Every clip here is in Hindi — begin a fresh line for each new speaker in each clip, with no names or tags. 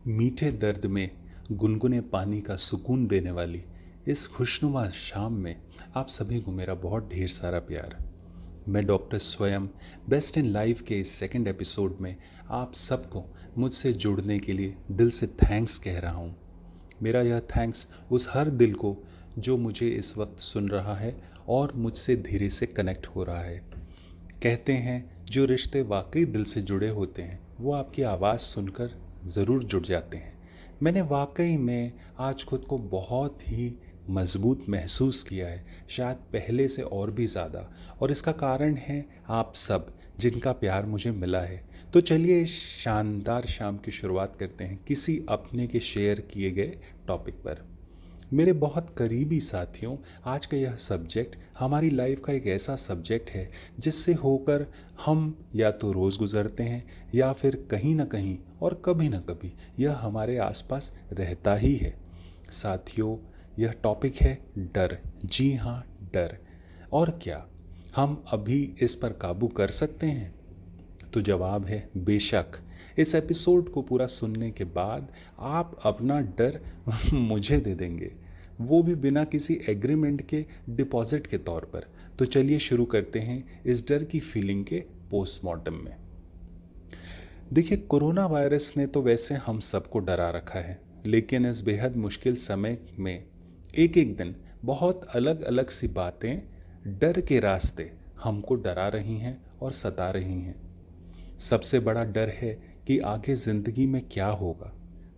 मीठे दर्द में गुनगुने पानी का सुकून देने वाली इस खुशनुमा शाम में आप सभी को मेरा बहुत ढेर सारा प्यार। मैं डॉक्टर स्वयं बेस्ट इन लाइफ के इस सेकंड एपिसोड में आप सबको मुझसे जुड़ने के लिए दिल से थैंक्स कह रहा हूँ। मेरा यह थैंक्स उस हर दिल को जो मुझे इस वक्त सुन रहा है और मुझसे धीरे से कनेक्ट हो रहा है। कहते हैं जो रिश्ते वाकई दिल से जुड़े होते हैं वो आपकी आवाज़ सुनकर ज़रूर जुड़ जाते हैं। मैंने वाकई में आज खुद को बहुत ही मजबूत महसूस किया है, शायद पहले से और भी ज़्यादा, और इसका कारण है आप सब जिनका प्यार मुझे मिला है। तो चलिए इस शानदार शाम की शुरुआत करते हैं किसी अपने के शेयर किए गए टॉपिक पर। मेरे बहुत करीबी साथियों, आज का यह सब्जेक्ट हमारी लाइफ का एक ऐसा सब्जेक्ट है जिससे होकर हम या तो रोज़ गुज़रते हैं या फिर कहीं ना कहीं और कभी ना कभी यह हमारे आसपास रहता ही है। साथियों, यह टॉपिक है डर। जी हाँ, डर। और क्या हम अभी इस पर काबू कर सकते हैं? तो जवाब है बेशक। इस एपिसोड को पूरा सुनने के बाद आप अपना डर मुझे दे देंगे, वो भी बिना किसी एग्रीमेंट के डिपॉजिट के तौर पर। तो चलिए शुरू करते हैं इस डर की फीलिंग के पोस्टमार्टम में। देखिए, कोरोना वायरस ने तो वैसे हम सबको डरा रखा है, लेकिन इस बेहद मुश्किल समय में एक एक दिन बहुत अलग अलग सी बातें डर के रास्ते हमको डरा रही हैं और सता रही हैं। सबसे बड़ा डर है कि आगे ज़िंदगी में क्या होगा,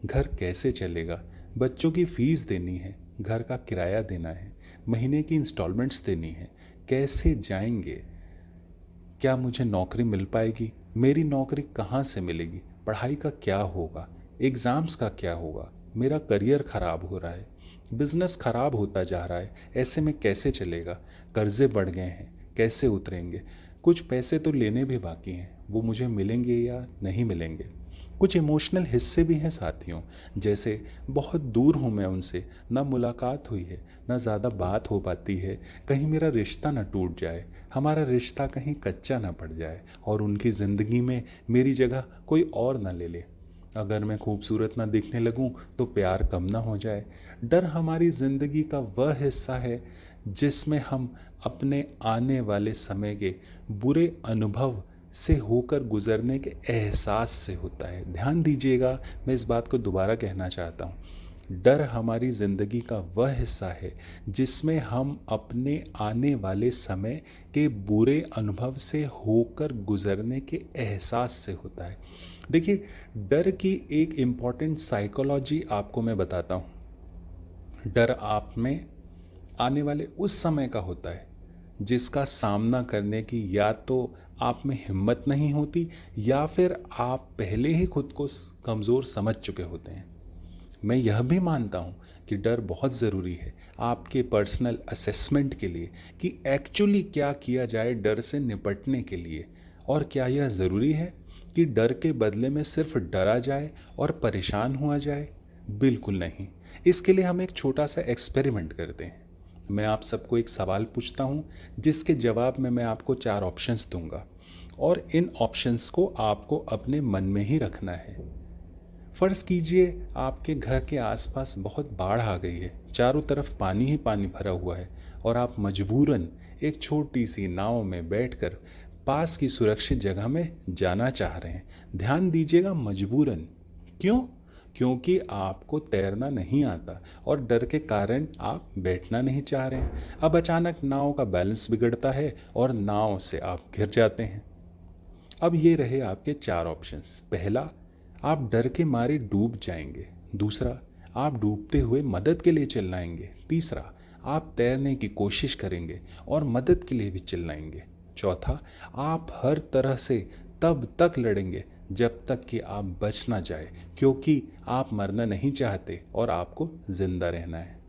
घर कैसे चलेगा, बच्चों की फीस देनी है, घर का किराया देना है, महीने की इंस्टॉलमेंट्स देनी है, कैसे जाएंगे, क्या मुझे नौकरी मिल पाएगी, मेरी नौकरी कहाँ से मिलेगी, पढ़ाई का क्या होगा, एग्ज़ाम्स का क्या होगा, मेरा करियर ख़राब हो रहा है, बिज़नेस ख़राब होता जा रहा है, ऐसे में कैसे चलेगा, कर्ज़े बढ़ गए हैं, कैसे उतरेंगे, कुछ पैसे तो लेने भी बाकी हैं, वो मुझे मिलेंगे या नहीं मिलेंगे। कुछ इमोशनल हिस्से भी हैं साथियों, जैसे बहुत दूर हूँ मैं उनसे, ना मुलाकात हुई है, ना ज़्यादा बात हो पाती है, कहीं मेरा रिश्ता ना टूट जाए, हमारा रिश्ता कहीं कच्चा ना पड़ जाए और उनकी ज़िंदगी में मेरी जगह कोई और ना ले ले। अगर मैं खूबसूरत ना दिखने लगूं तो प्यार कम ना हो जाए। डर हमारी ज़िंदगी का वह हिस्सा है जिसमें हम अपने आने वाले समय के बुरे अनुभव से होकर गुजरने के एहसास से होता है। ध्यान दीजिएगा, मैं इस बात को दोबारा कहना चाहता हूँ। डर हमारी ज़िंदगी का वह हिस्सा है जिसमें हम अपने आने वाले समय के बुरे अनुभव से होकर गुजरने के एहसास से होता है। देखिए, डर की एक इम्पॉर्टेंट साइकोलॉजी आपको मैं बताता हूँ। डर आप में आने वाले उस समय का होता है जिसका सामना करने की या तो आप में हिम्मत नहीं होती या फिर आप पहले ही खुद को कमज़ोर समझ चुके होते हैं। मैं यह भी मानता हूँ कि डर बहुत ज़रूरी है आपके पर्सनल असेसमेंट के लिए कि एक्चुअली क्या किया जाए डर से निपटने के लिए। और क्या यह ज़रूरी है कि डर के बदले में सिर्फ डरा जाए और परेशान हुआ जाए? बिल्कुल नहीं। इसके लिए हम एक छोटा सा एक्सपेरिमेंट करते हैं। मैं आप सबको एक सवाल पूछता हूँ जिसके जवाब में मैं आपको 4 ऑप्शंस दूंगा और इन ऑप्शंस को आपको अपने मन में ही रखना है। फ़र्ज़ कीजिए आपके घर के आसपास बहुत बाढ़ आ गई है, चारों तरफ पानी ही पानी भरा हुआ है और आप मजबूरन एक छोटी सी नाव में बैठकर पास की सुरक्षित जगह में जाना चाह रहे हैं। ध्यान दीजिएगा, मजबूरन। क्यों? क्योंकि आपको तैरना नहीं आता और डर के कारण आप बैठना नहीं चाह रहे हैं। अब अचानक नाव का बैलेंस बिगड़ता है और नाव से आप गिर जाते हैं। अब ये रहे आपके 4 ऑप्शंस। पहला, आप डर के मारे डूब जाएंगे। दूसरा, आप डूबते हुए मदद के लिए चिल्लाएंगे। तीसरा, आप तैरने की कोशिश करेंगे और मदद के लिए भी चिल्लाएंगे। चौथा, आप हर तरह से तब तक लड़ेंगे जब तक कि आप बच ना जाए, क्योंकि आप मरना नहीं चाहते और आपको जिंदा रहना है।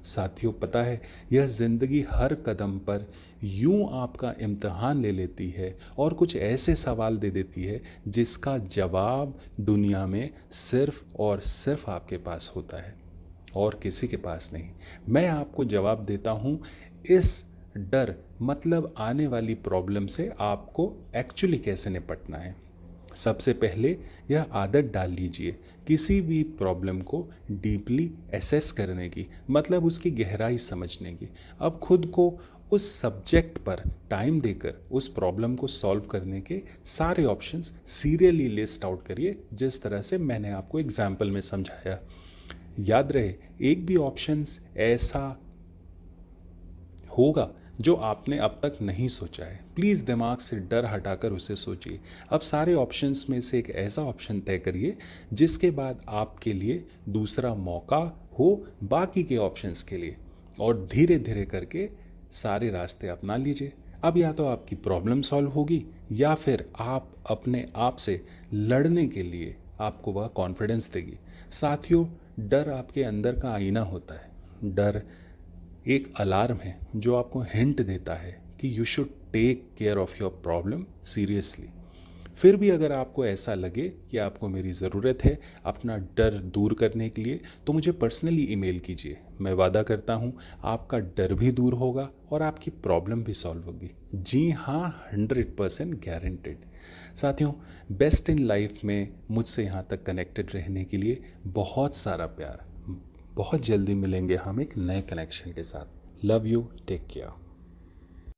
साथियों, पता है, यह ज़िंदगी हर कदम पर यूं आपका इम्तिहान ले लेती है और कुछ ऐसे सवाल दे देती है जिसका जवाब दुनिया में सिर्फ और सिर्फ आपके पास होता है और किसी के पास नहीं। मैं आपको जवाब देता हूँ इस डर मतलब आने वाली प्रॉब्लम से आपको एक्चुअली कैसे निपटना है। सबसे पहले यह आदत डाल लीजिए किसी भी प्रॉब्लम को डीपली एसेस करने की, मतलब उसकी गहराई समझने की। अब खुद को उस सब्जेक्ट पर टाइम देकर उस प्रॉब्लम को सॉल्व करने के सारे ऑप्शंस सीरियली लिस्ट आउट करिए, जिस तरह से मैंने आपको एग्जाम्पल में समझाया। याद रहे, एक भी ऑप्शंस ऐसा होगा जो आपने अब तक नहीं सोचा है। प्लीज़ दिमाग से डर हटाकर उसे सोचिए। अब सारे ऑप्शंस में से एक ऐसा ऑप्शन तय करिए जिसके बाद आपके लिए दूसरा मौका हो बाकी के ऑप्शंस के लिए, और धीरे धीरे करके सारे रास्ते अपना लीजिए। अब या तो आपकी प्रॉब्लम सॉल्व होगी या फिर आप अपने आप से लड़ने के लिए आपको वह कॉन्फिडेंस देगी। साथियों, डर आपके अंदर का आईना होता है। डर एक अलार्म है जो आपको हिंट देता है कि you should take care of your problem seriously. फिर भी अगर आपको ऐसा लगे कि आपको मेरी ज़रूरत है अपना डर दूर करने के लिए, तो मुझे पर्सनली ईमेल कीजिए। मैं वादा करता हूँ आपका डर भी दूर होगा और आपकी प्रॉब्लम भी सॉल्व होगी। जी हाँ, 100% गारंटेड। साथियों, बेस्ट इन लाइफ में मुझसे यहाँ तक कनेक्टेड रहने के लिए बहुत सारा प्यार। बहुत जल्दी मिलेंगे हम एक नए कनेक्शन के साथ। Love you, take care.